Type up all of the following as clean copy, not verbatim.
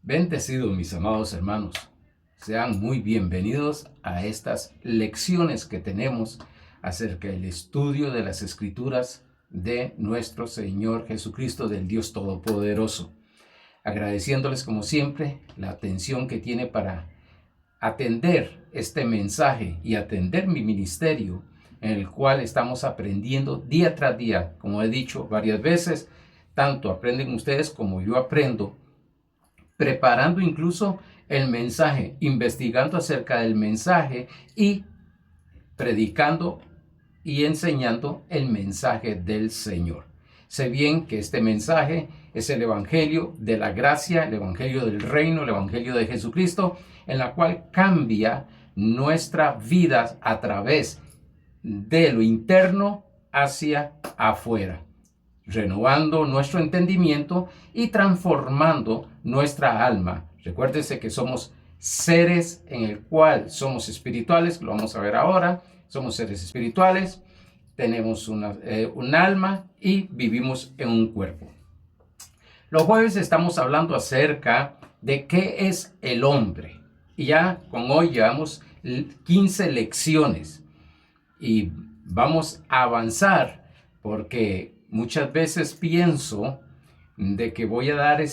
Bendecidos mis amados hermanos, sean muy bienvenidos a estas lecciones que tenemos acerca del estudio de las Escrituras de nuestro Señor Jesucristo, del Dios Todopoderoso. Agradeciéndoles como siempre la atención que tiene para atender este mensaje y atender mi ministerio, en el cual estamos aprendiendo día tras día. Como he dicho varias veces, tanto aprenden ustedes como yo aprendo, preparando incluso el mensaje, investigando acerca del mensaje y predicando y enseñando el mensaje del Señor. Sé bien que este mensaje es el Evangelio de la gracia, el Evangelio del reino, el Evangelio de Jesucristo, en la cual cambia nuestra vida a través de lo interno hacia afuera, renovando nuestro entendimiento y transformando nuestra alma. Recuérdese que somos seres en el cual somos espirituales, lo vamos a ver ahora. Somos seres espirituales, tenemos un alma y vivimos en un cuerpo. Los jueves estamos hablando acerca de qué es el hombre. Y ya con hoy llevamos 15 lecciones y vamos a avanzar porque muchas veces pienso de que voy a dar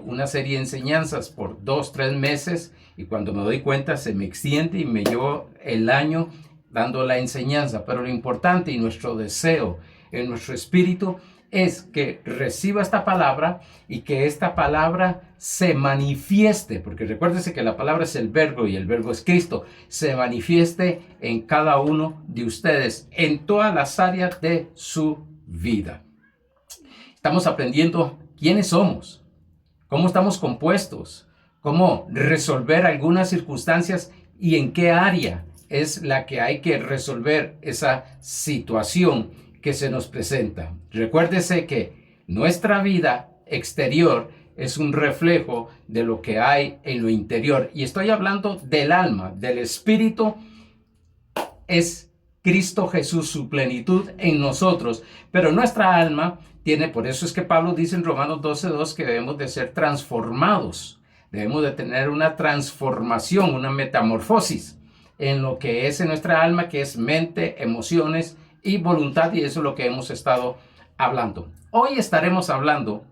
una serie de enseñanzas por 2-3 meses y cuando me doy cuenta se me extiende y me llevo el año dando la enseñanza. Pero lo importante y nuestro deseo en nuestro espíritu es que reciba esta palabra y que esta palabra se manifieste, porque recuérdese que la palabra es el verbo y el verbo es Cristo, se manifieste en cada uno de ustedes, en todas las áreas de su vida. Estamos aprendiendo quiénes somos, cómo estamos compuestos, cómo resolver algunas circunstancias y en qué área es la que hay que resolver esa situación que se nos presenta. Recuérdese que nuestra vida exterior es un reflejo de lo que hay en lo interior. Y estoy hablando del alma, del espíritu. Es Cristo Jesús, su plenitud en nosotros. Pero nuestra alma tiene, por eso es que Pablo dice en Romanos 12:2 que debemos de ser transformados. Debemos de tener una transformación, una metamorfosis en lo que es en nuestra alma, que es mente, emociones y voluntad, y eso es lo que hemos estado hablando. Hoy estaremos hablando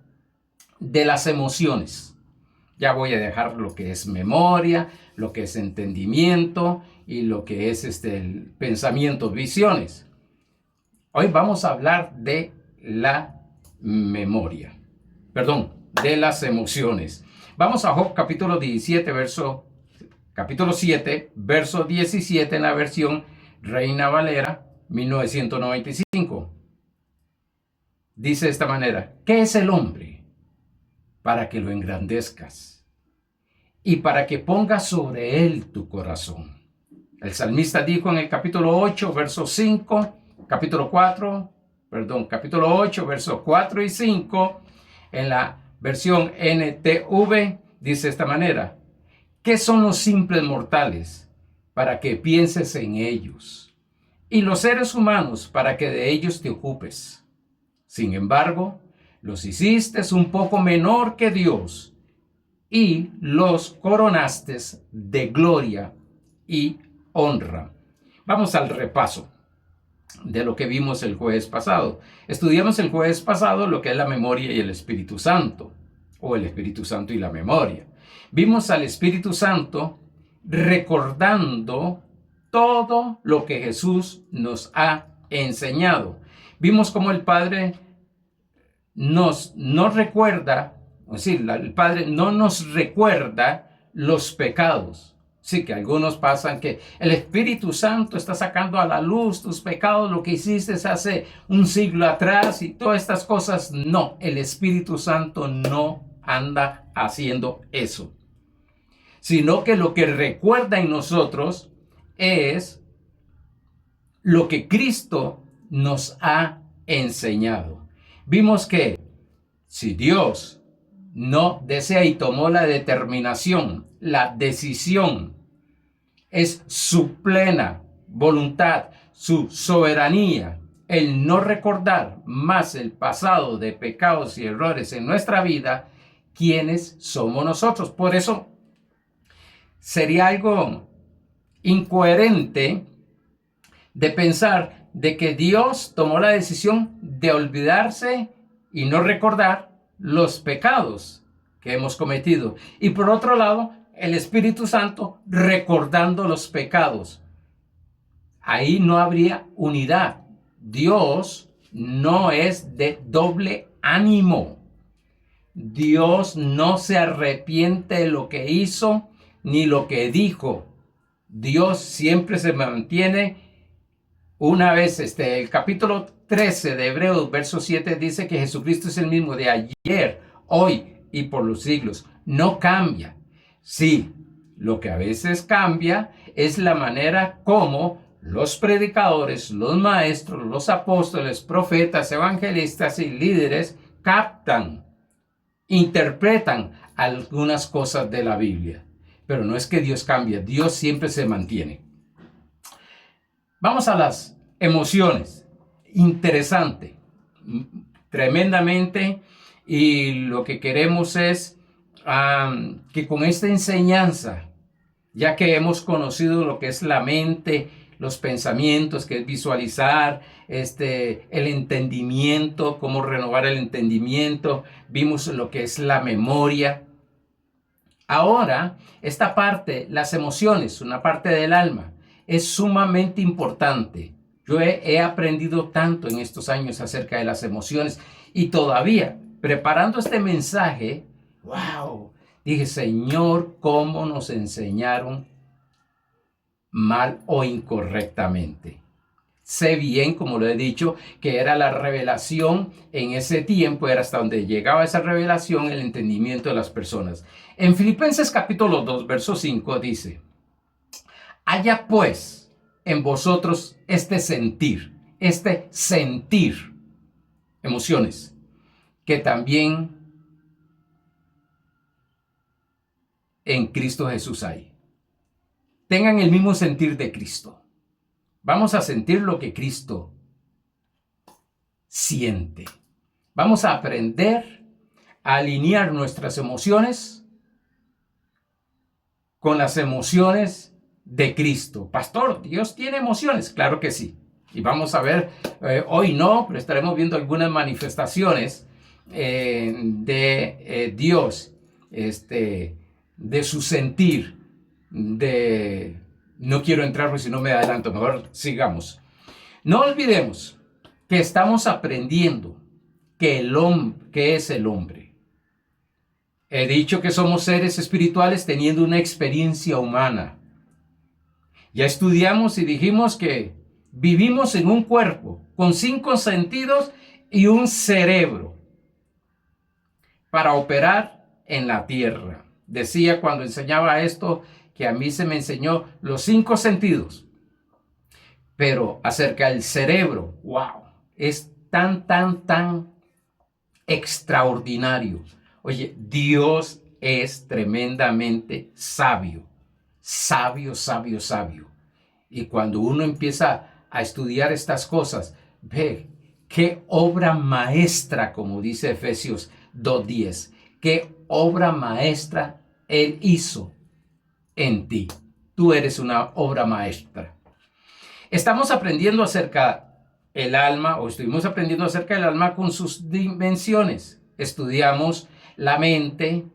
de las emociones. Ya voy a dejar lo que es memoria, lo que es entendimiento y lo que es el pensamiento, visiones. Hoy vamos a hablar de la memoria, de las emociones. Vamos a Job capítulo 7, verso 17 en la versión Reina Valera 1995. Dice de esta manera: ¿qué es el hombre para que lo engrandezcas y para que pongas sobre él tu corazón? El salmista dijo en el capítulo 8, verso 5, capítulo 8, versos 4 y 5, en la versión NTV, dice de esta manera: ¿qué son los simples mortales para que pienses en ellos? Y los seres humanos para que de ellos te ocupes. Sin embargo, los hiciste un poco menor que Dios y los coronaste de gloria y honra. Vamos al repaso de lo que vimos el jueves pasado. Estudiamos el jueves pasado lo que es la memoria y el Espíritu Santo, o el Espíritu Santo y la memoria. Vimos al Espíritu Santo recordando todo lo que Jesús nos ha enseñado. Vimos cómo el Padre nos recuerda, es decir, el Padre no nos recuerda los pecados. Sí, que algunos pasan que el Espíritu Santo está sacando a la luz tus pecados, lo que hiciste hace un siglo atrás y todas estas cosas. No, el Espíritu Santo no anda haciendo eso, sino que lo que recuerda en nosotros es lo que Cristo nos ha enseñado. Vimos que si Dios no desea y tomó la determinación, la decisión, es su plena voluntad, su soberanía, el no recordar más el pasado de pecados y errores en nuestra vida, quiénes somos nosotros. Por eso sería algo incoherente de pensar de que Dios tomó la decisión de olvidarse y no recordar los pecados que hemos cometido. Y por otro lado, el Espíritu Santo recordando los pecados. Ahí no habría unidad. Dios no es de doble ánimo. Dios no se arrepiente de lo que hizo ni lo que dijo. Dios siempre se mantiene. Una vez, el capítulo 13 de Hebreos, verso 7, dice que Jesucristo es el mismo de ayer, hoy y por los siglos. No cambia. Sí, lo que a veces cambia es la manera como los predicadores, los maestros, los apóstoles, profetas, evangelistas y líderes captan, interpretan algunas cosas de la Biblia. Pero no es que Dios cambie, Dios siempre se mantiene. Vamos a las emociones. Interesante, tremendamente. Y lo que queremos es que con esta enseñanza, ya que hemos conocido lo que es la mente, los pensamientos, que es visualizar, el entendimiento, cómo renovar el entendimiento, vimos lo que es la memoria. Ahora, esta parte, las emociones, una parte del alma, es sumamente importante. Yo he aprendido tanto en estos años acerca de las emociones y todavía, preparando este mensaje, wow, dije, Señor, ¿cómo nos enseñaron mal o incorrectamente? Sé bien, como lo he dicho, que era la revelación en ese tiempo, era hasta donde llegaba esa revelación, el entendimiento de las personas. En Filipenses capítulo 2, verso 5 dice, haya pues en vosotros este sentir, emociones, que también en Cristo Jesús hay. Tengan el mismo sentir de Cristo. Vamos a sentir lo que Cristo siente. Vamos a aprender a alinear nuestras emociones con las emociones de Cristo. Pastor, ¿Dios tiene emociones? Claro que sí. Y vamos a ver, hoy no, pero estaremos viendo algunas manifestaciones de Dios, de su sentir, no quiero entrar porque si no me adelanto, mejor sigamos. No olvidemos que estamos aprendiendo que es el hombre. He dicho que somos seres espirituales teniendo una experiencia humana. Ya estudiamos y dijimos que vivimos en un cuerpo con 5 sentidos y un cerebro para operar en la tierra. Decía cuando enseñaba esto que a mí se me enseñó los 5 sentidos. Pero acerca del cerebro, wow, es tan extraordinario. Oye, Dios es tremendamente sabio. Y cuando uno empieza a estudiar estas cosas, ve qué obra maestra, como dice Efesios 2:10, qué obra maestra Él hizo en ti. Tú eres una obra maestra. Estamos aprendiendo acerca del alma, o estuvimos aprendiendo acerca del alma con sus dimensiones. Estudiamos la mente,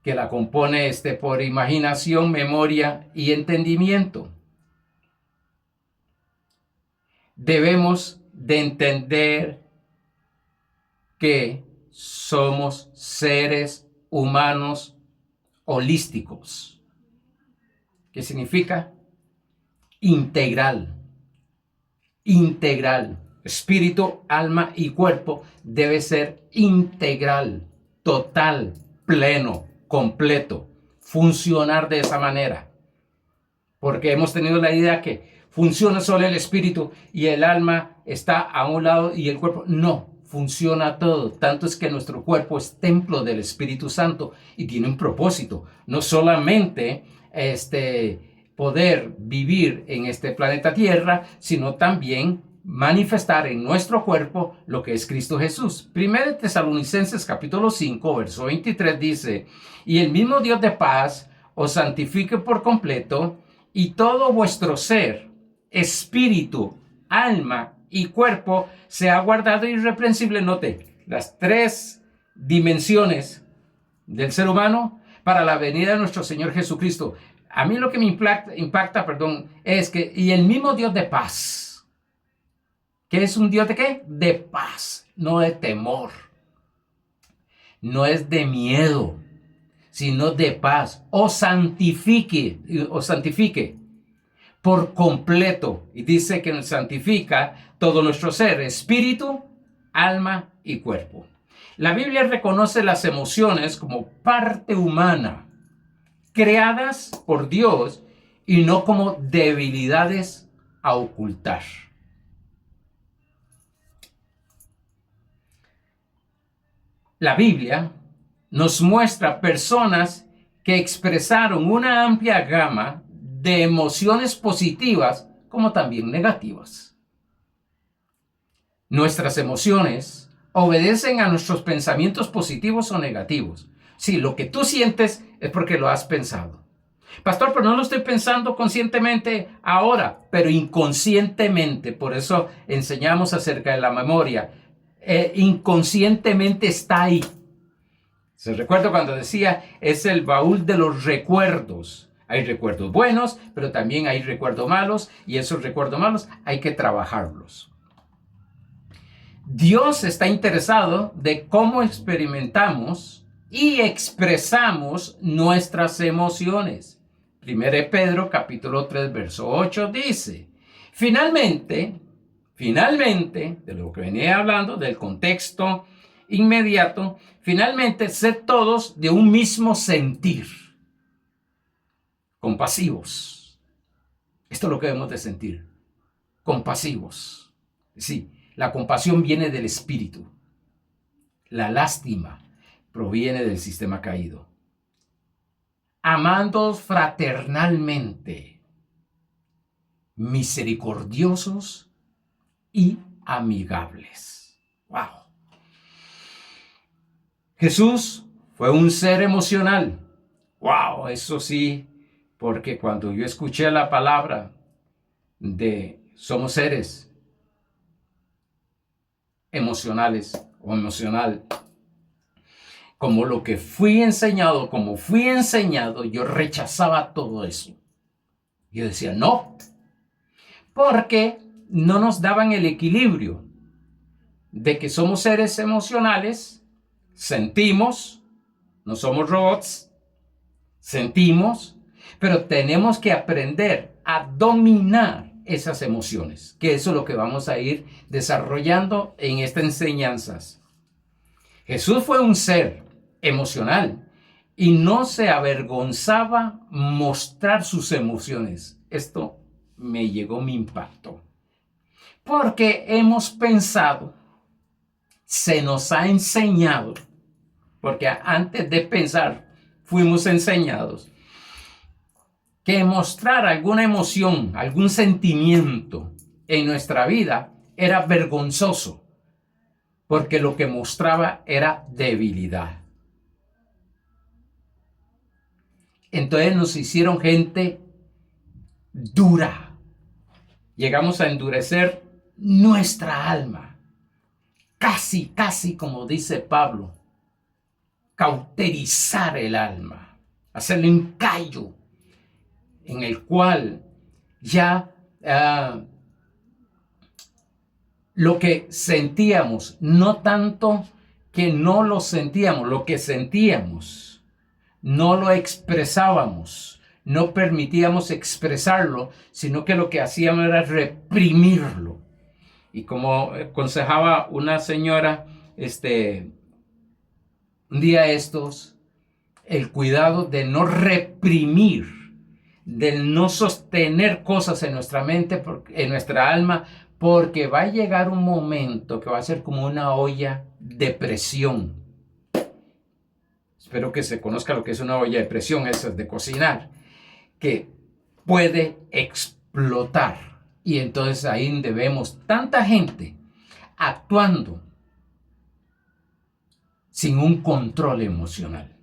que la compone por imaginación, memoria y entendimiento. Debemos de entender que somos seres humanos holísticos. ¿Qué significa? Integral. Espíritu, alma y cuerpo debe ser integral, total, pleno, completo, funcionar de esa manera. Porque hemos tenido la idea que funciona solo el espíritu y el alma está a un lado y el cuerpo no, funciona todo. Tanto es que nuestro cuerpo es templo del Espíritu Santo y tiene un propósito, no solamente poder vivir en este planeta Tierra, sino también manifestar en nuestro cuerpo lo que es Cristo Jesús. 1 Tesalonicenses capítulo 5, verso 23 dice, y el mismo Dios de paz os santifique por completo, y todo vuestro ser, espíritu, alma y cuerpo sea guardado irreprensible. Note, las tres dimensiones del ser humano para la venida de nuestro Señor Jesucristo. A mí lo que me impacta, es que, y el mismo Dios de paz, que es un Dios de ¿qué? De paz, no de temor, no es de miedo, sino de paz, os santifique por completo. Y dice que nos santifica todo nuestro ser, espíritu, alma y cuerpo. La Biblia reconoce las emociones como parte humana, creadas por Dios y no como debilidades a ocultar. La Biblia nos muestra personas que expresaron una amplia gama de emociones positivas como también negativas. Nuestras emociones obedecen a nuestros pensamientos positivos o negativos. Sí, lo que tú sientes es porque lo has pensado. Pastor, pero no lo estoy pensando conscientemente ahora, pero inconscientemente. Por eso enseñamos acerca de la memoria. Inconscientemente está ahí. Se recuerda cuando decía, es el baúl de los recuerdos. Hay recuerdos buenos, pero también hay recuerdos malos, y esos recuerdos malos hay que trabajarlos. Dios está interesado de cómo experimentamos y expresamos nuestras emociones. 1 Pedro capítulo 3, verso 8 dice, finalmente, de lo que venía hablando, del contexto inmediato, finalmente, sed todos de un mismo sentir, compasivos. Esto es lo que debemos de sentir, compasivos. Sí, la compasión viene del espíritu. La lástima proviene del sistema caído. Amándoos fraternalmente, misericordiosos y amigables. ¡Wow! Jesús fue un ser emocional. ¡Wow! Eso sí, porque cuando yo escuché la palabra de somos seres emocionales o emocional, como lo que fui enseñado, yo rechazaba todo eso. Yo decía, no, porque no nos daban el equilibrio de que somos seres emocionales, sentimos, no somos robots, sentimos, pero tenemos que aprender a dominar esas emociones, que eso es lo que vamos a ir desarrollando en estas enseñanzas. Jesús fue un ser emocional y no se avergonzaba mostrar sus emociones. Esto me llegó mi impacto, porque hemos pensado, se nos ha enseñado, porque antes de pensar fuimos enseñados, que mostrar alguna emoción, algún sentimiento en nuestra vida era vergonzoso, porque lo que mostraba era debilidad. Entonces nos hicieron gente dura. Llegamos a endurecer nuestra alma. Casi como dice Pablo, cauterizar el alma, hacerle un callo en el cual ya lo que sentíamos, no tanto que no lo sentíamos, lo que sentíamos, no lo expresábamos, no permitíamos expresarlo, sino que lo que hacíamos era reprimirlo. Y como aconsejaba una señora, un día el cuidado de no reprimir, de no sostener cosas en nuestra mente, en nuestra alma, porque va a llegar un momento que va a ser como una olla de presión. Espero que se conozca lo que es una olla de presión, eso es de cocinar, que puede explotar Y entonces ahí vemos tanta gente actuando sin un control emocional.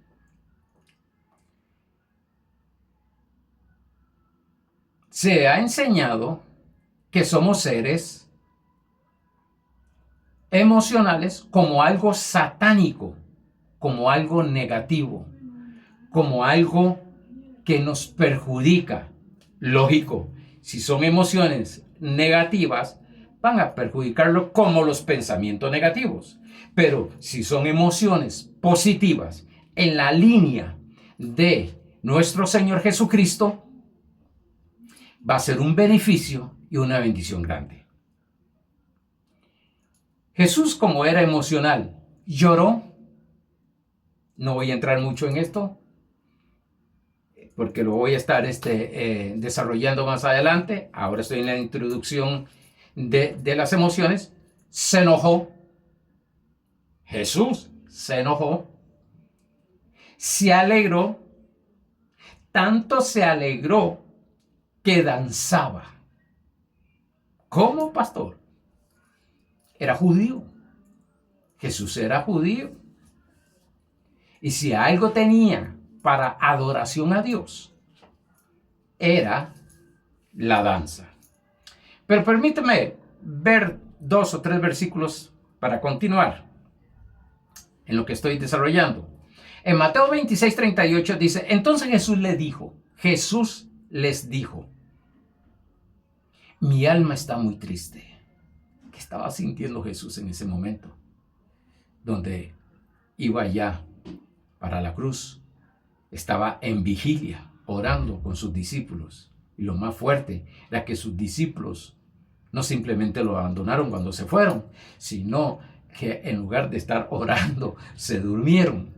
Se ha enseñado que somos seres emocionales como algo satánico, como algo negativo, como algo que nos perjudica. Lógico, si son emociones negativas, van a perjudicarlo como los pensamientos negativos. Pero si son emociones positivas en la línea de nuestro Señor Jesucristo, va a ser un beneficio y una bendición grande. Jesús, como era emocional, lloró. No voy a entrar mucho en esto, porque lo voy a estar desarrollando más adelante. Ahora estoy en la introducción de las emociones. Se enojó. Jesús se enojó. Se alegró. Tanto se alegró que danzaba. ¿Cómo, pastor? Era judío. Jesús era judío. Y si algo tenía para adoración a Dios, era la danza. Pero permíteme ver 2 o 3 versículos para continuar en lo que estoy desarrollando. En Mateo 26:38 dice, entonces Jesús les dijo, mi alma está muy triste. ¿Qué estaba sintiendo Jesús en ese momento? Donde iba ya para la cruz. Estaba en vigilia, orando con sus discípulos. Y lo más fuerte era que sus discípulos no simplemente lo abandonaron cuando se fueron, sino que en lugar de estar orando, se durmieron.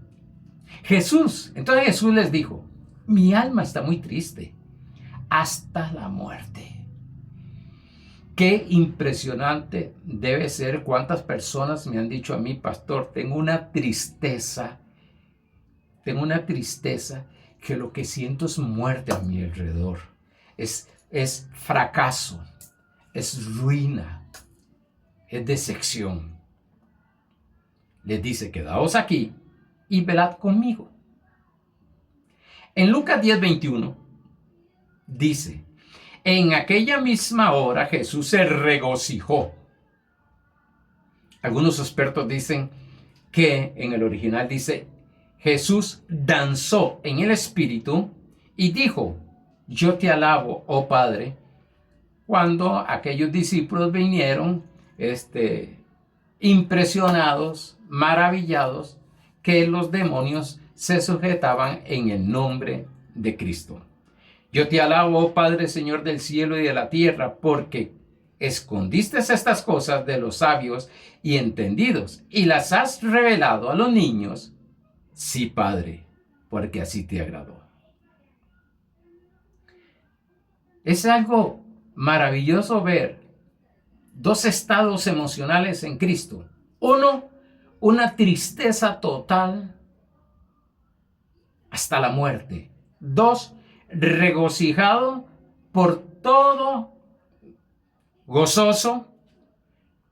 Entonces Jesús les dijo, mi alma está muy triste, hasta la muerte. Qué impresionante debe ser cuántas personas me han dicho a mí, pastor, tengo una tristeza que lo que siento es muerte a mi alrededor. Es fracaso, es ruina, es decepción. Les dice, quedaos aquí y velad conmigo. En Lucas 10:21 dice, en aquella misma hora Jesús se regocijó. Algunos expertos dicen que en el original dice, Jesús danzó en el espíritu y dijo, yo te alabo, oh Padre, cuando aquellos discípulos vinieron impresionados, maravillados, que los demonios se sujetaban en el nombre de Cristo. Yo te alabo, oh Padre, Señor del cielo y de la tierra, porque escondiste estas cosas de los sabios y entendidos y las has revelado a los niños. Sí, Padre, porque así te agradó. Es algo maravilloso ver 2 estados emocionales en Cristo. Uno, una tristeza total hasta la muerte. 2, regocijado por todo, gozoso,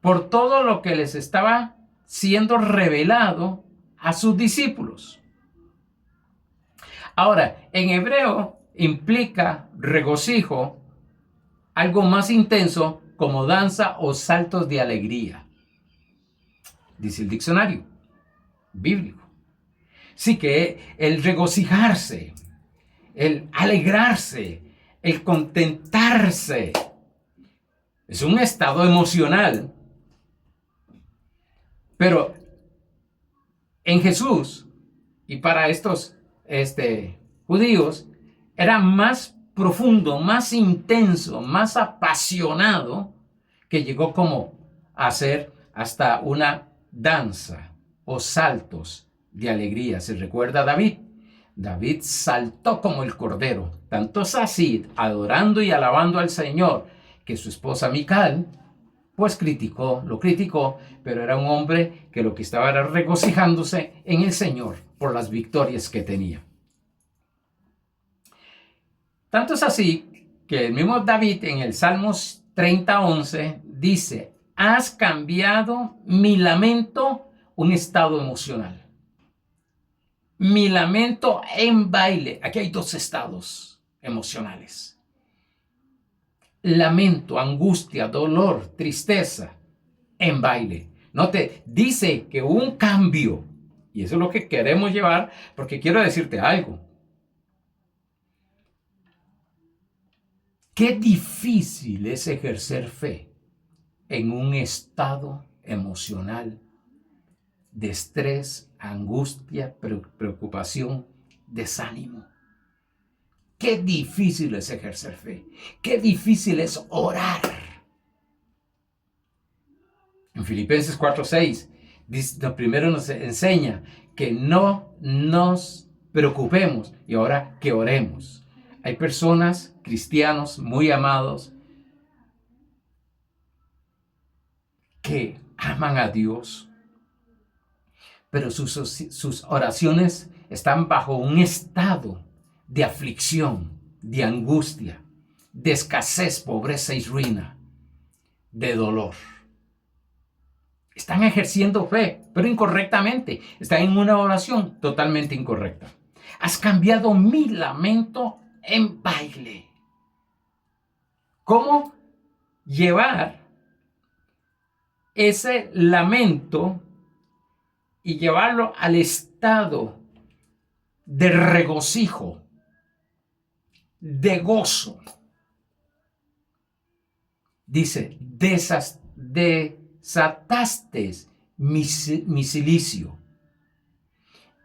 por todo lo que les estaba siendo revelado a sus discípulos. Ahora, en hebreo implica regocijo, algo más intenso como danza o saltos de alegría, dice el diccionario bíblico. Sí que el regocijarse, el alegrarse, el contentarse, es un estado emocional. Pero en Jesús y para estos judíos era más profundo, más intenso, más apasionado, que llegó como a hacer hasta una danza o saltos de alegría. ¿Se recuerda a David? David saltó como el cordero, tanto es así, adorando y alabando al Señor, que su esposa Mical pues lo criticó, pero era un hombre que lo que estaba era regocijándose en el Señor por las victorias que tenía. Tanto es así que el mismo David en el Salmos 30:11 dice, has cambiado mi lamento, un estado emocional. Mi lamento en baile. Aquí hay dos estados emocionales. Lamento, angustia, dolor, tristeza, en baile. Note, dice que hubo un cambio. Y eso es lo que queremos llevar, porque quiero decirte algo. Qué difícil es ejercer fe en un estado emocional de estrés, angustia, preocupación, desánimo. Qué difícil es ejercer fe. Qué difícil es orar. En Filipenses 4:6, primero nos enseña que no nos preocupemos y ahora que oremos. Hay personas, cristianos muy amados, que aman a Dios, pero sus oraciones están bajo un estado de aflicción, de angustia, de escasez, pobreza y ruina, de dolor. Están ejerciendo fe, pero incorrectamente. Están en una oración totalmente incorrecta. Has cambiado mi lamento en baile. ¿Cómo llevar ese lamento y llevarlo al estado de regocijo, de gozo? Dice, desataste mi cilicio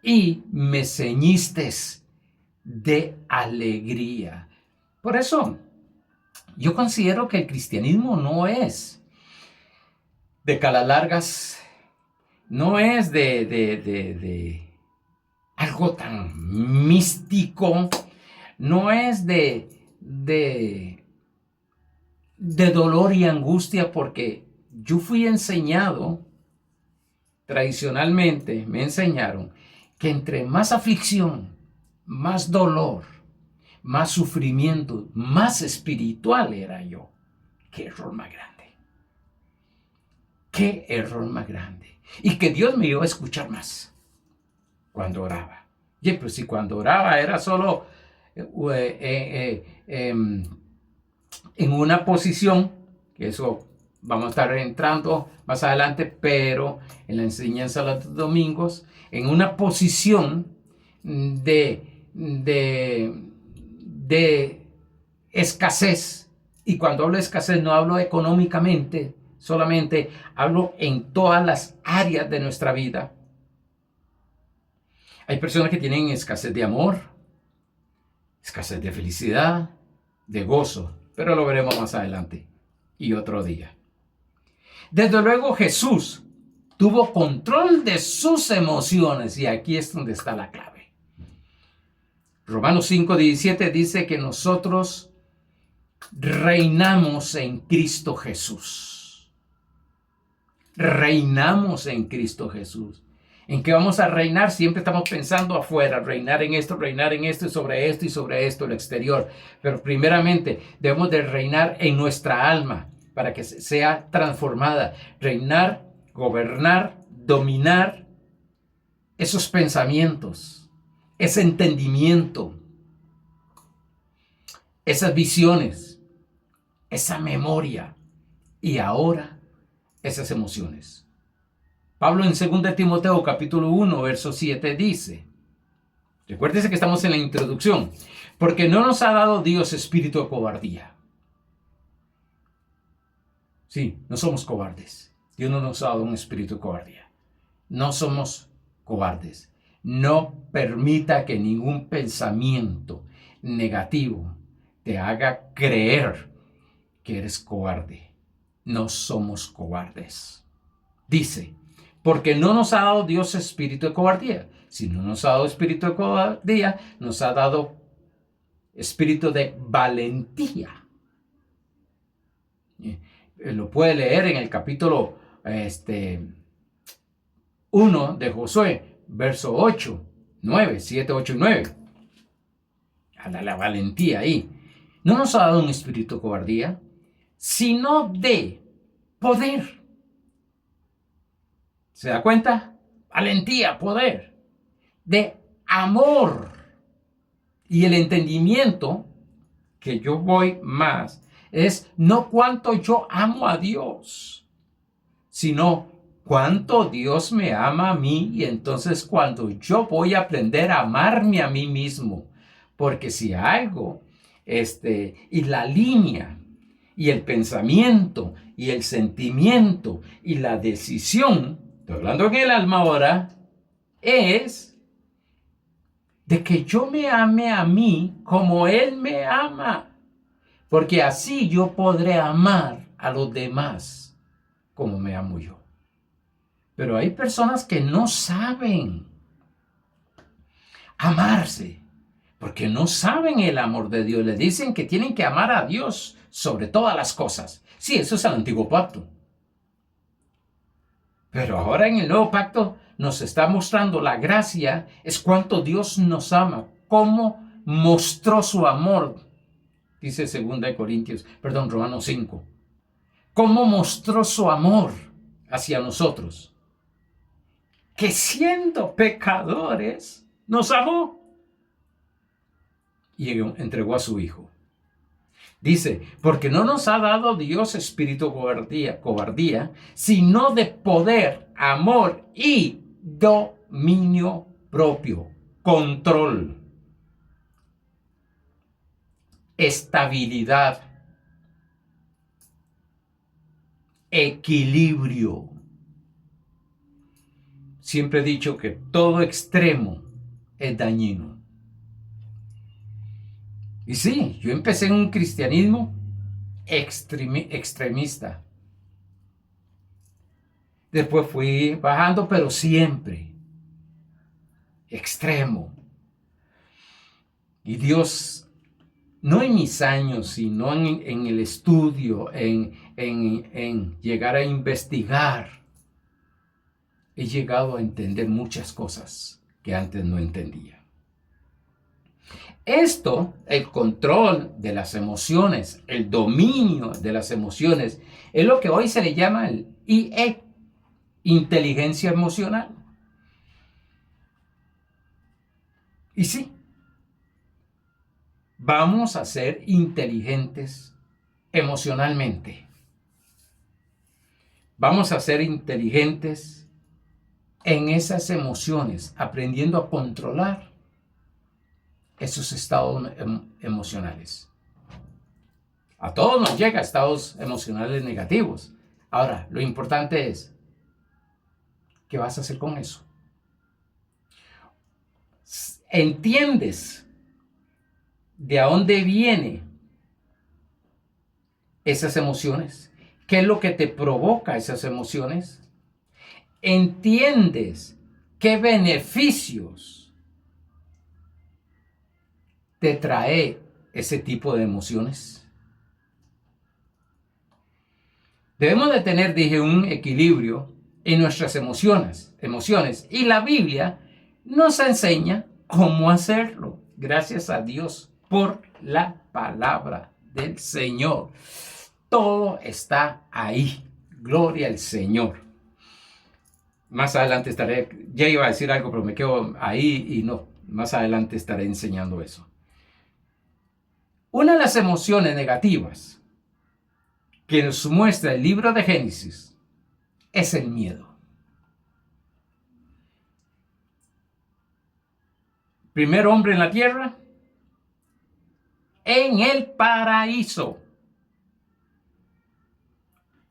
y me ceñiste de alegría. Por eso, yo considero que el cristianismo no es de calalargas, no es de algo tan místico, no es de dolor y angustia, porque yo fui enseñado, tradicionalmente me enseñaron que entre más aflicción, más dolor, más sufrimiento, más espiritual era yo. ¡Qué error más grande! ¡Qué error más grande! Y que Dios me iba a escuchar más cuando oraba. Y pues si cuando oraba era solo en una posición, que eso vamos a estar entrando más adelante, pero en la enseñanza de los domingos, en una posición de escasez. Y cuando hablo de escasez no hablo económicamente, solamente hablo en todas las áreas de nuestra vida. Hay personas que tienen escasez de amor, escasez de felicidad, de gozo, pero lo veremos más adelante y otro día. Desde luego Jesús tuvo control de sus emociones y aquí es donde está la clave. Romanos 5:17 dice que nosotros reinamos en Cristo Jesús. Reinamos en Cristo Jesús. ¿En qué vamos a reinar? Siempre estamos pensando afuera, reinar en esto, y sobre esto, el exterior. Pero primeramente debemos de reinar en nuestra alma para que sea transformada. Reinar, gobernar, dominar esos pensamientos, ese entendimiento, esas visiones, esa memoria y ahora esas emociones. Pablo en 2 Timoteo capítulo 1, verso 7 dice, recuérdese que estamos en la introducción, porque no nos ha dado Dios espíritu de cobardía. Sí, no somos cobardes. Dios no nos ha dado un espíritu de cobardía. No somos cobardes. No permita que ningún pensamiento negativo te haga creer que eres cobarde. No somos cobardes. Dice, porque no nos ha dado Dios espíritu de cobardía. Si no nos ha dado espíritu de cobardía, nos ha dado espíritu de valentía. Lo puede leer en el capítulo 1 de Josué, verso 8, 9, 7, 8 y 9. La valentía ahí. No nos ha dado un espíritu de cobardía, sino de poder. ¿Se da cuenta? Valentía, poder, de amor. Y el entendimiento, que yo voy más, es no cuánto yo amo a Dios, sino cuánto Dios me ama a mí. Y entonces cuando yo voy a aprender a amarme a mí mismo, porque si algo, y la línea, y el pensamiento, y el sentimiento, y la decisión, estoy hablando en el alma ahora, es de que yo me ame a mí como Él me ama, porque así yo podré amar a los demás como me amo yo. Pero hay personas que no saben amarse, porque no saben el amor de Dios. Le dicen que tienen que amar a Dios sobre todas las cosas. Sí, eso es el antiguo pacto. Pero ahora en el nuevo pacto nos está mostrando la gracia, es cuánto Dios nos ama, cómo mostró su amor, dice Romanos 5. Cómo mostró su amor hacia nosotros, que siendo pecadores nos amó y entregó a su Hijo. Dice, porque no nos ha dado Dios espíritu cobardía, sino de poder, amor y dominio propio, control, estabilidad, equilibrio. Siempre he dicho que todo extremo es dañino. Y sí, yo empecé en un cristianismo extremista. Después fui bajando, pero siempre extremo. Y Dios, no en mis años, sino en el estudio, en llegar a investigar, he llegado a entender muchas cosas que antes no entendía. Esto, el control de las emociones, el dominio de las emociones, es lo que hoy se le llama el IE, inteligencia emocional. Y sí, vamos a ser inteligentes emocionalmente. Vamos a ser inteligentes en esas emociones, aprendiendo a controlar esos estados emocionales. A todos nos llega estados emocionales negativos. Ahora, lo importante es, ¿qué vas a hacer con eso? ¿Entiendes de dónde vienen esas emociones? ¿Qué es lo que te provoca esas emociones? ¿Entiendes qué beneficios te trae ese tipo de emociones? Debemos de tener, dije, un equilibrio en nuestras emociones. Y la Biblia nos enseña cómo hacerlo. Gracias a Dios por la palabra del Señor. Todo está ahí. Gloria al Señor. Más adelante ya iba a decir algo, pero me quedo ahí y no. Más adelante estaré enseñando eso. Una de las emociones negativas que nos muestra el libro de Génesis es el miedo. Primer hombre en la tierra, en el paraíso,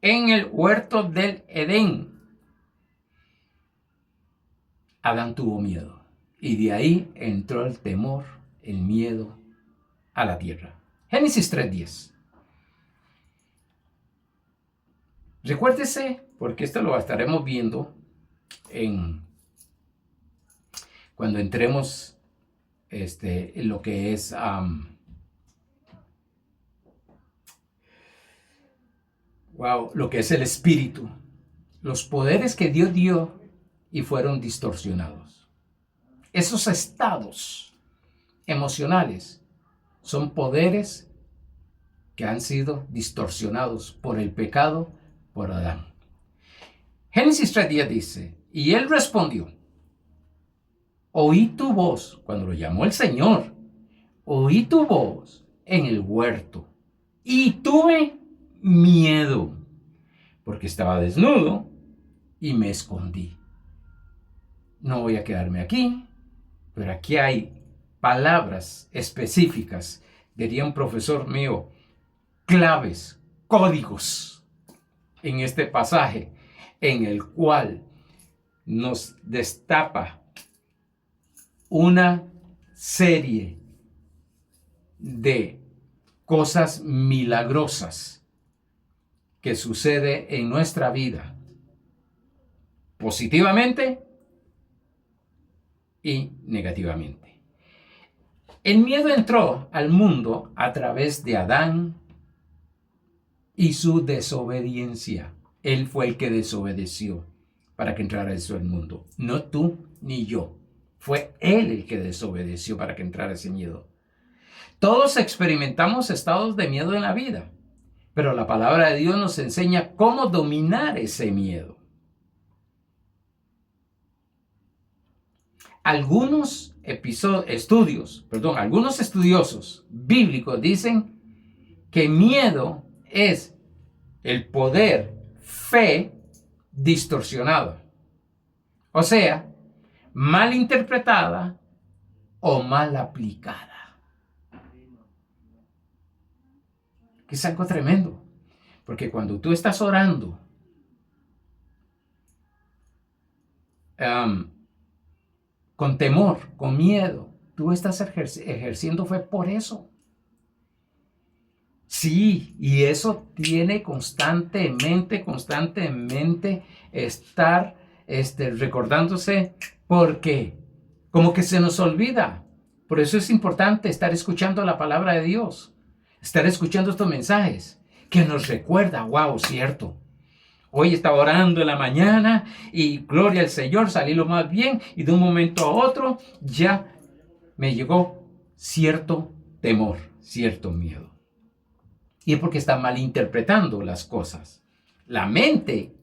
en el huerto del Edén. Adán tuvo miedo y de ahí entró el temor, el miedo a la tierra. Génesis 3:10. Recuérdese, porque esto lo estaremos viendo cuando entremos en lo que es lo que es el espíritu, los poderes que Dios dio y fueron distorsionados. Esos estados emocionales son poderes que han sido distorsionados por el pecado por Adán. Génesis 3:10 dice, y él respondió, oí tu voz, cuando lo llamó el Señor, oí tu voz en el huerto y tuve miedo, porque estaba desnudo y me escondí. No voy a quedarme aquí, pero aquí hay palabras específicas, diría un profesor mío, claves, códigos en este pasaje, en el cual nos destapa una serie de cosas milagrosas que sucede en nuestra vida, positivamente y negativamente. El miedo entró al mundo a través de Adán y su desobediencia. Él fue el que desobedeció para que entrara eso al mundo. No tú ni yo. Fue él el que desobedeció para que entrara ese miedo. Todos experimentamos estados de miedo en la vida, pero la palabra de Dios nos enseña cómo dominar ese miedo. Algunos estudiosos bíblicos dicen que miedo es el poder, fe distorsionado. O sea, mal interpretada o mal aplicada. Que es algo tremendo. Porque cuando tú estás orando, con temor, con miedo, tú estás ejerciendo fe por eso. Sí, y eso tiene constantemente estar recordándose, porque como que se nos olvida. Por eso es importante estar escuchando la palabra de Dios, estar escuchando estos mensajes que nos recuerda, wow, cierto. Hoy estaba orando en la mañana y gloria al Señor, salí lo más bien y de un momento a otro ya me llegó cierto temor, cierto miedo. Y es porque está malinterpretando las cosas. La mente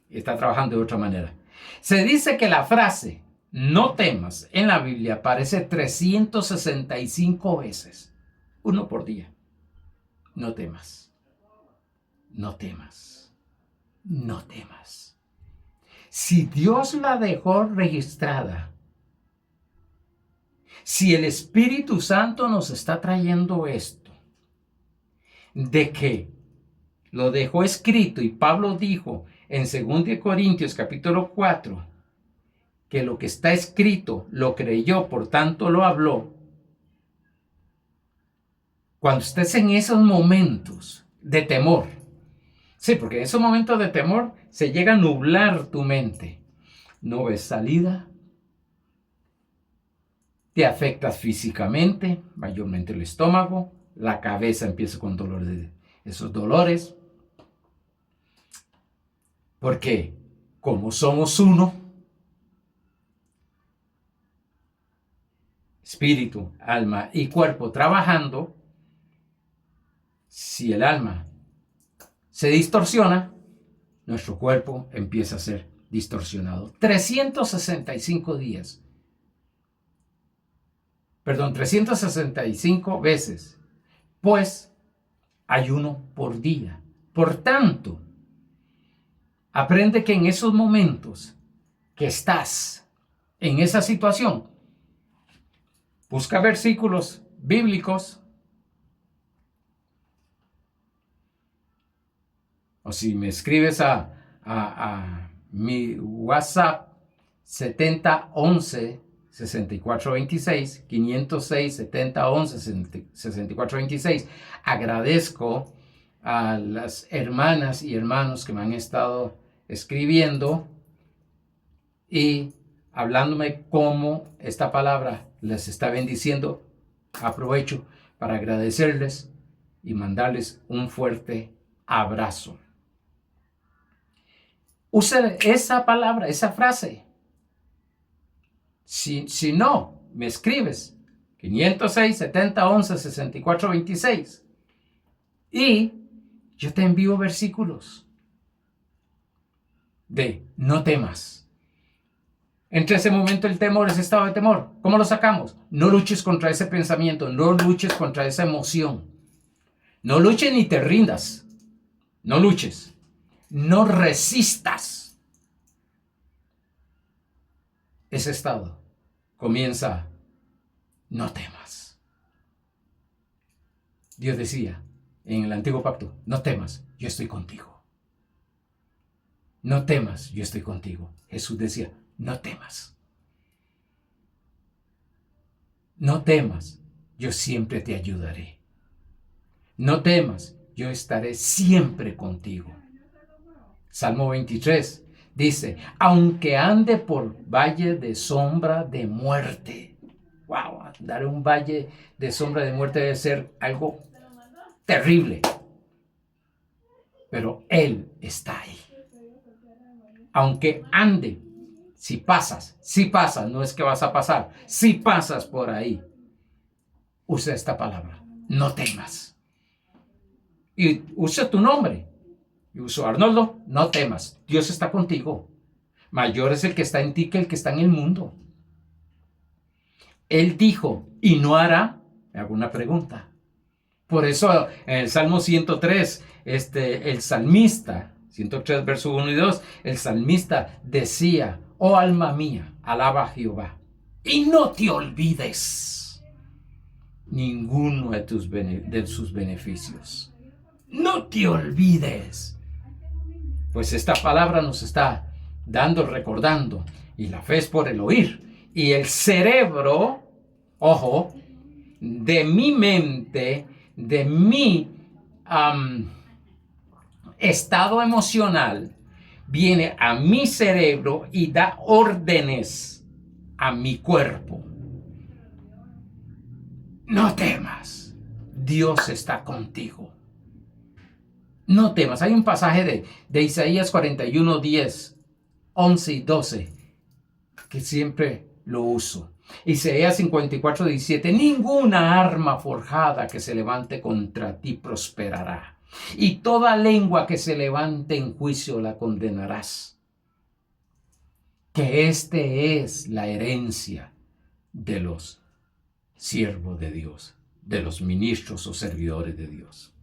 está trabajando de otra manera. Se dice que la frase no temas en la Biblia aparece 365 veces. Uno por día. No temas. No temas. No temas. Si Dios la dejó registrada, si el Espíritu Santo nos está trayendo esto, de que lo dejó escrito, y Pablo dijo en 2 Corintios capítulo 4, que lo que está escrito lo creyó, por tanto lo habló. Cuando estés en esos momentos de temor, sí, porque en esos momentos de temor se llega a nublar tu mente, no ves salida, te afectas físicamente, mayormente el estómago, la cabeza empieza con dolores, esos dolores, porque como somos uno, espíritu, alma y cuerpo trabajando, si el alma se distorsiona, nuestro cuerpo empieza a ser distorsionado. 365 veces, pues hay uno por día. Por tanto, aprende que en esos momentos que estás en esa situación, busca versículos bíblicos, o si me escribes a mi WhatsApp 7011 6426 506 7011 6426. Agradezco a las hermanas y hermanos que me han estado escribiendo y hablándome cómo esta palabra les está bendiciendo. Aprovecho para agradecerles y mandarles un fuerte abrazo. Usa esa palabra, esa frase. Si no, me escribes 506 70 11 64 26 Y yo te envío versículos de no temas. Entre ese momento el temor, ese estado de temor, ¿cómo lo sacamos? No luches contra ese pensamiento, no luches contra esa emoción. No luches ni te rindas. No luches. No resistas. Ese estado comienza, no temas. Dios decía en el antiguo pacto, no temas, yo estoy contigo. No temas, yo estoy contigo. Jesús decía, no temas. No temas, yo siempre te ayudaré. No temas, yo estaré siempre contigo. Salmo 23 dice, aunque ande por valle de sombra de muerte. Wow, andar en un valle de sombra de muerte debe ser algo terrible. Pero Él está ahí. Aunque ande, si pasas, no es que vas a pasar, si pasas por ahí, usa esta palabra, no temas. Y usa tu nombre. Y uso Arnoldo, no temas, Dios está contigo. Mayor es el que está en ti que el que está en el mundo. Él dijo, y no hará, me hago una pregunta. Por eso en el Salmo 103, el salmista, 103 verso 1 y 2, el salmista decía, oh alma mía, alaba a Jehová, y no te olvides ninguno de sus beneficios. No te olvides. Pues esta palabra nos está dando, recordando, y la fe es por el oír. Y el cerebro, ojo, de mi mente, de mi estado emocional, viene a mi cerebro y da órdenes a mi cuerpo. No temas, Dios está contigo. No temas. Hay un pasaje de Isaías 41, 10, 11 y 12 que siempre lo uso. Isaías 54, 17. Ninguna arma forjada que se levante contra ti prosperará, y toda lengua que se levante en juicio la condenarás. Que es la herencia de los siervos de Dios, de los ministros o servidores de Dios.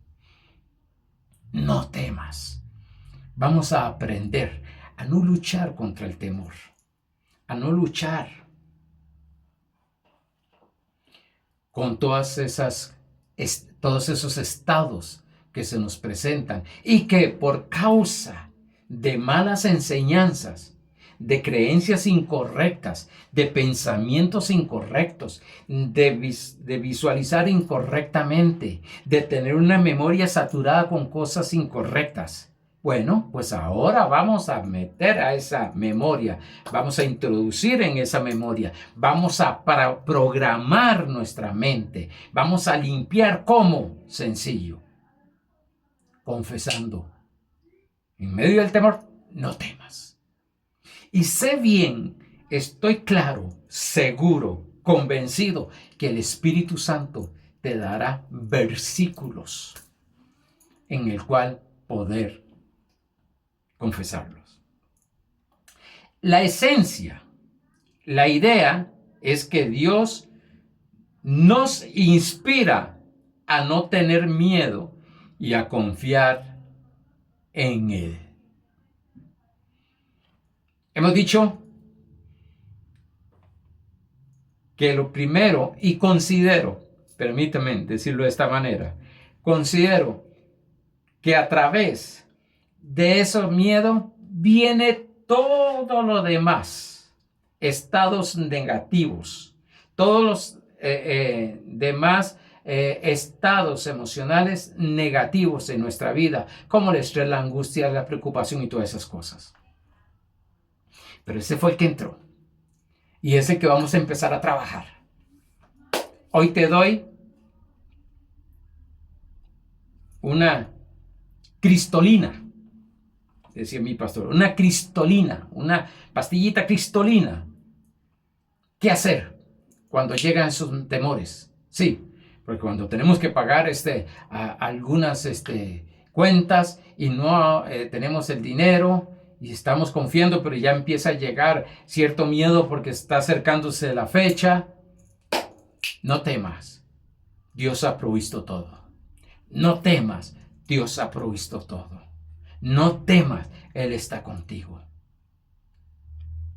No temas. Vamos a aprender a no luchar contra el temor, a no luchar con todos esos estados que se nos presentan y que por causa de malas enseñanzas, de creencias incorrectas, de pensamientos incorrectos, de visualizar incorrectamente, de tener una memoria saturada con cosas incorrectas. Bueno, pues ahora vamos a meter a esa memoria, vamos a introducir en esa memoria, vamos a programar nuestra mente, vamos a limpiar. ¿Cómo? Sencillo, confesando. En medio del temor, no temas. Y sé bien, estoy claro, seguro, convencido que el Espíritu Santo te dará versículos en el cual poder confesarlos. La esencia, la idea es que Dios nos inspira a no tener miedo y a confiar en Él. Hemos dicho que lo primero, y considero, permítame decirlo de esta manera, considero que a través de ese miedo viene todo lo demás, estados negativos, todos los demás estados emocionales negativos en nuestra vida, como el estrés, la angustia, la preocupación y todas esas cosas. Pero ese fue el que entró. Y es el que vamos a empezar a trabajar. Hoy te doy una cristolina, decía mi pastor, una cristolina, una pastillita cristolina. ¿Qué hacer cuando llegan esos temores? Sí, Porque cuando tenemos que pagar algunas cuentas y no tenemos el dinero y estamos confiando, pero ya empieza a llegar cierto miedo porque está acercándose la fecha, no temas, Dios ha provisto todo. No temas, Dios ha provisto todo. No temas, Él está contigo.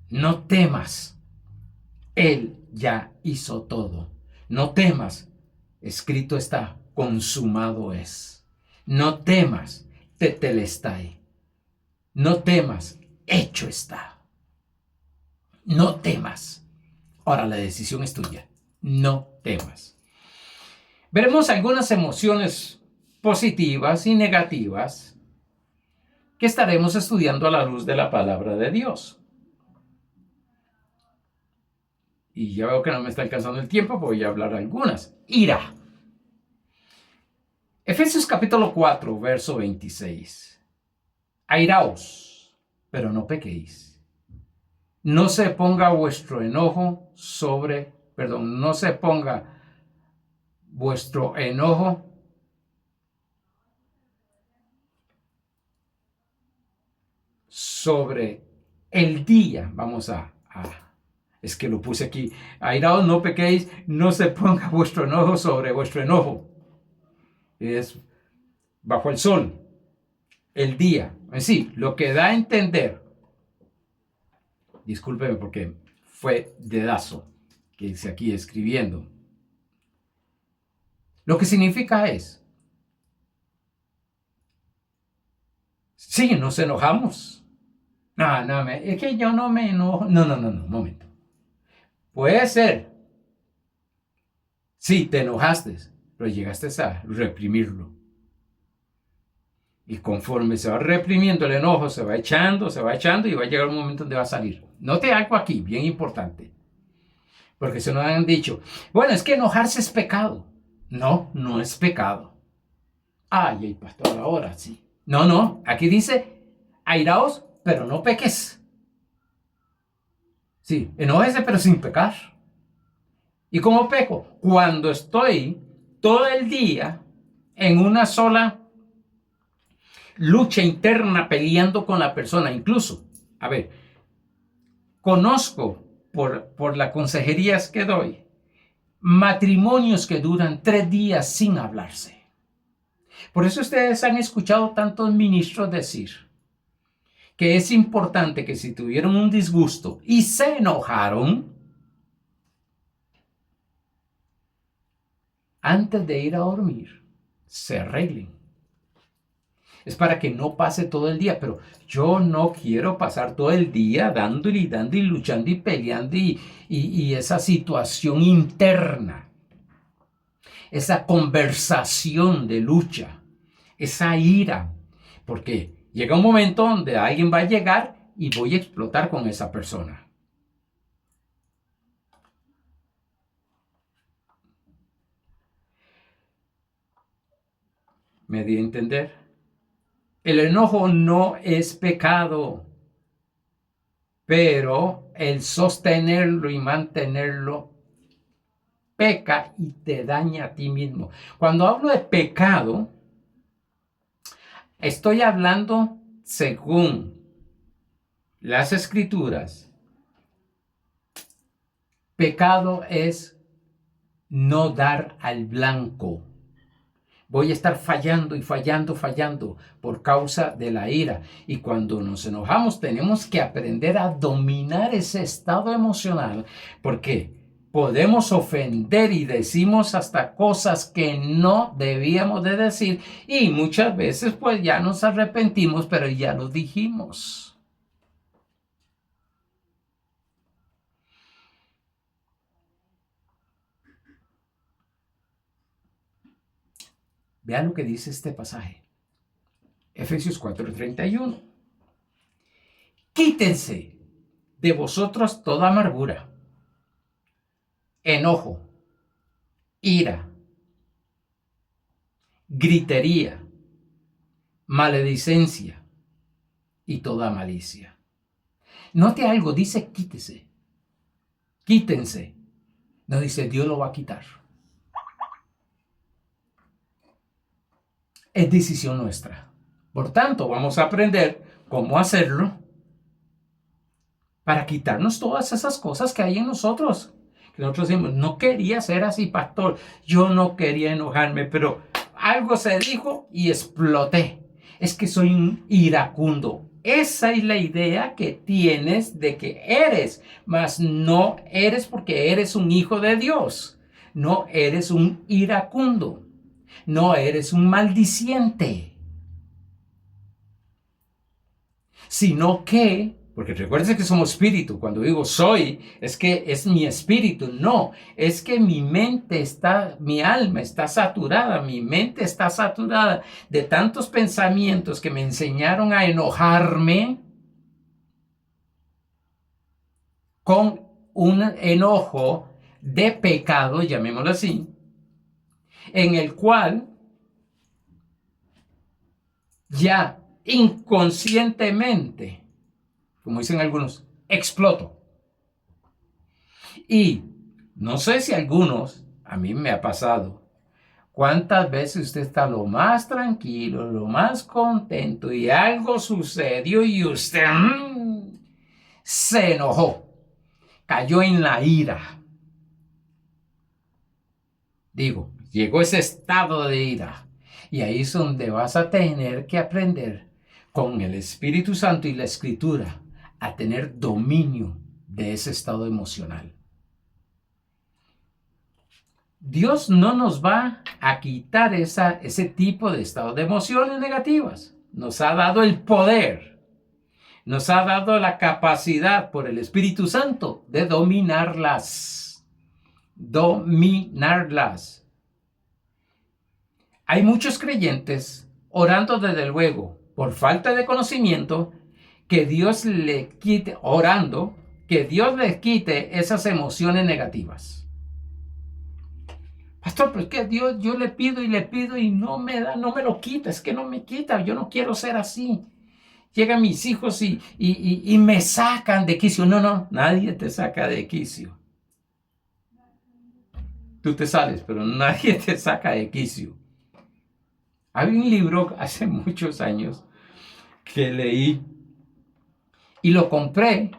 No temas, Él ya hizo todo. No temas, escrito está, consumado es. No temas, tetelestai. No temas, hecho está. No temas. Ahora la decisión es tuya. No temas. Veremos algunas emociones positivas y negativas que estaremos estudiando a la luz de la palabra de Dios. Y ya veo que no me está alcanzando el tiempo, voy a hablar algunas. Ira. Efesios capítulo 4, verso 26. Airaos, pero no pequéis. No se ponga vuestro enojo no se ponga vuestro enojo sobre el día. Es que lo puse aquí. Airaos, no pequéis, no se ponga vuestro enojo sobre vuestro enojo. Es bajo el sol, el día. Sí, lo que da a entender, discúlpeme porque fue dedazo que hice aquí escribiendo. Lo que significa es, sí, nos enojamos. No, es que yo no me enojo. No, un momento. Puede ser, sí, te enojaste, pero llegaste a reprimirlo. Y conforme se va reprimiendo el enojo, se va echando y va a llegar un momento donde va a salir. Note algo aquí, bien importante. Porque se nos han dicho, bueno, es que enojarse es pecado. No, no es pecado. Ay, pastor, ahora sí. No, aquí dice, airaos, pero no peques. Sí, enójese, pero sin pecar. ¿Y cómo peco? Cuando estoy todo el día en una sola lucha interna peleando con la persona. Incluso, a ver, conozco por las consejerías que doy, matrimonios que duran 3 días sin hablarse. Por eso ustedes han escuchado tantos ministros decir que es importante que si tuvieron un disgusto y se enojaron, antes de ir a dormir, se arreglen. Es para que no pase todo el día, pero yo no quiero pasar todo el día dándole y dando y luchando y peleando y esa situación interna, esa conversación de lucha, esa ira, porque llega un momento donde alguien va a llegar y voy a explotar con esa persona. ¿Me di a entender? El enojo no es pecado, pero el sostenerlo y mantenerlo peca y te daña a ti mismo. Cuando hablo de pecado, estoy hablando según las Escrituras. Pecado es no dar al blanco. Voy a estar fallando por causa de la ira. Y cuando nos enojamos tenemos que aprender a dominar ese estado emocional, porque podemos ofender y decimos hasta cosas que no debíamos de decir y muchas veces pues ya nos arrepentimos, pero ya lo dijimos. Vean lo que dice este pasaje. Efesios 4:31. Quítense de vosotros toda amargura, enojo, ira, gritería, maledicencia y toda malicia. Note algo, dice quítese. Quítense. No dice Dios lo va a quitar. es decisión nuestra. Por tanto, vamos a aprender cómo hacerlo para quitarnos todas esas cosas que hay en nosotros. Que nosotros decimos, no quería ser así, pastor. Yo no quería enojarme, pero algo se dijo y exploté. Es que soy un iracundo. Esa es la idea que tienes de que eres, mas no eres porque eres un hijo de Dios. No eres un iracundo. No eres un maldiciente. Sino que, porque recuerden que somos espíritu, cuando digo soy, es que es mi espíritu, no, es que mi alma está saturada, mi mente está saturada de tantos pensamientos que me enseñaron a enojarme con un enojo de pecado, llamémoslo así, en el cual ya inconscientemente, como dicen algunos, exploto. Y no sé si algunos, a mí me ha pasado, cuántas veces usted está lo más tranquilo, lo más contento y algo sucedió y usted se enojó, cayó en la ira. Digo, llegó ese estado de ira. Y ahí es donde vas a tener que aprender con el Espíritu Santo y la Escritura a tener dominio de ese estado emocional. Dios no nos va a quitar ese tipo de estado de emociones negativas. Nos ha dado el poder, nos ha dado la capacidad por el Espíritu Santo de dominarlas. Dominarlas. Hay muchos creyentes orando desde luego por falta de conocimiento que Dios le quite, orando, que Dios les quite esas emociones negativas. Pastor, pero es que Dios, yo le pido y no me da, no me lo quita, es que no me quita, yo no quiero ser así. Llegan mis hijos y me sacan de quicio. No, nadie te saca de quicio. Tú te sales, pero nadie te saca de quicio. Había un libro hace muchos años que leí y lo compré.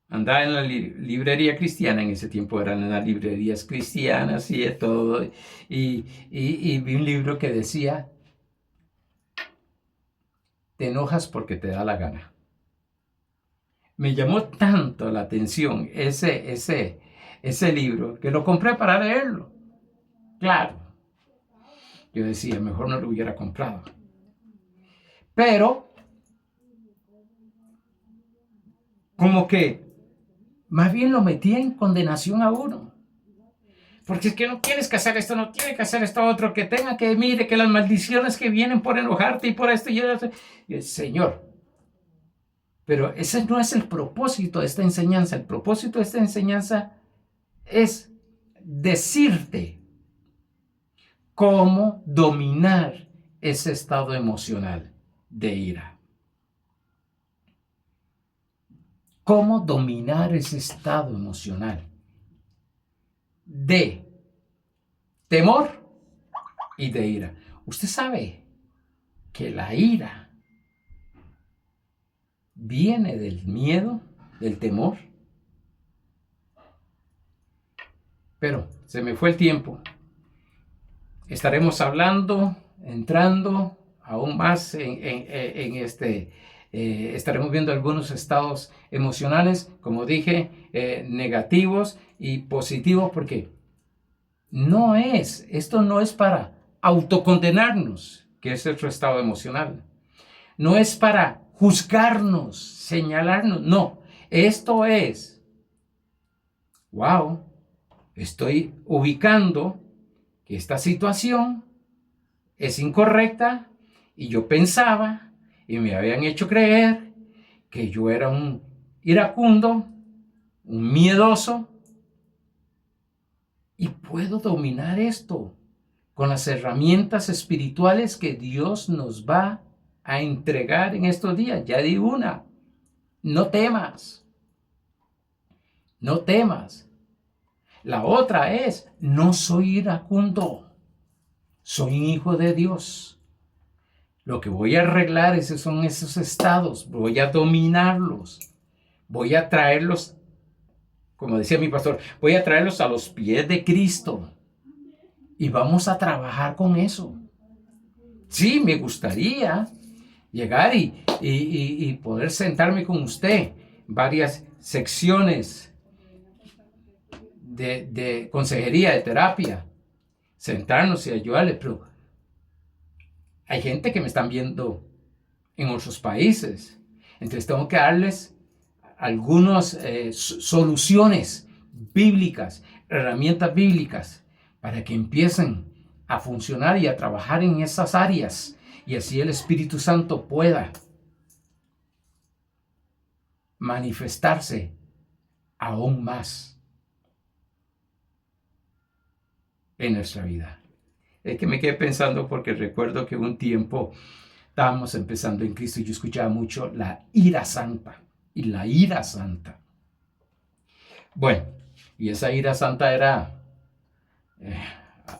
Andaba en la librería cristiana, en ese tiempo eran las librerías cristianas y de todo, y vi un libro que decía, te enojas porque te da la gana. Me llamó tanto la atención ese libro que lo compré para leerlo. Claro, yo decía, mejor no lo hubiera comprado. Pero, como que más bien lo metía en condenación a uno. Porque es que no tienes que hacer esto, no tienes que hacer esto otro, que tenga que, mire, que las maldiciones que vienen por enojarte y por esto y eso. Señor, pero ese no es el propósito de esta enseñanza. El propósito de esta enseñanza es decirte cómo dominar ese estado emocional de ira. Cómo dominar ese estado emocional de temor y de ira. Usted sabe que la ira viene del miedo, del temor. Pero se me fue el tiempo. Estaremos hablando, entrando aún más estaremos viendo algunos estados emocionales, como dije, negativos y positivos, porque esto no es para autocondenarnos, que es otro estado emocional. No es para juzgarnos, señalarnos, no. Esto es, wow, estoy ubicando que esta situación es incorrecta y yo pensaba y me habían hecho creer que yo era un iracundo, un miedoso, y puedo dominar esto con las herramientas espirituales que Dios nos va a entregar en estos días. Ya di una, no temas, no temas. La otra es, no soy iracundo, Soy un hijo de Dios. Lo que voy a arreglar son esos estados. Voy a dominarlos. Voy a traerlos, como decía mi pastor, voy a traerlos a los pies de Cristo. Y vamos a trabajar con eso. Sí, me gustaría llegar y poder sentarme con usted. Varias secciones de consejería, de terapia. Sentarnos y ayudarle. Pero hay gente que me están viendo en otros países. Entonces tengo que darles algunas soluciones bíblicas, herramientas bíblicas, para que empiecen a funcionar y a trabajar en esas áreas. Y así el Espíritu Santo pueda manifestarse aún más en nuestra vida. Es que me quedé pensando porque recuerdo que un tiempo estábamos empezando en Cristo y yo escuchaba mucho la ira santa y la ira santa. Bueno, y esa ira santa era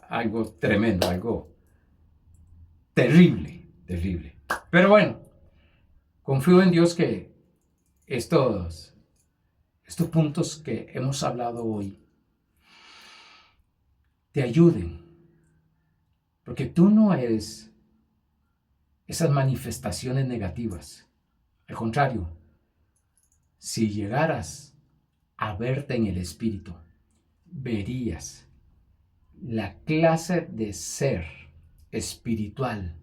algo tremendo, algo terrible, terrible. Pero bueno, confío en Dios que estos puntos que hemos hablado hoy te ayuden. Porque tú no eres esas manifestaciones negativas. Al contrario, si llegaras a verte en el Espíritu, verías la clase de ser espiritual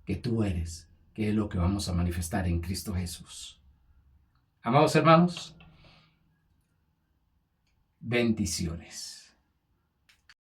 que tú eres, que es lo que vamos a manifestar en Cristo Jesús. Amados hermanos, bendiciones.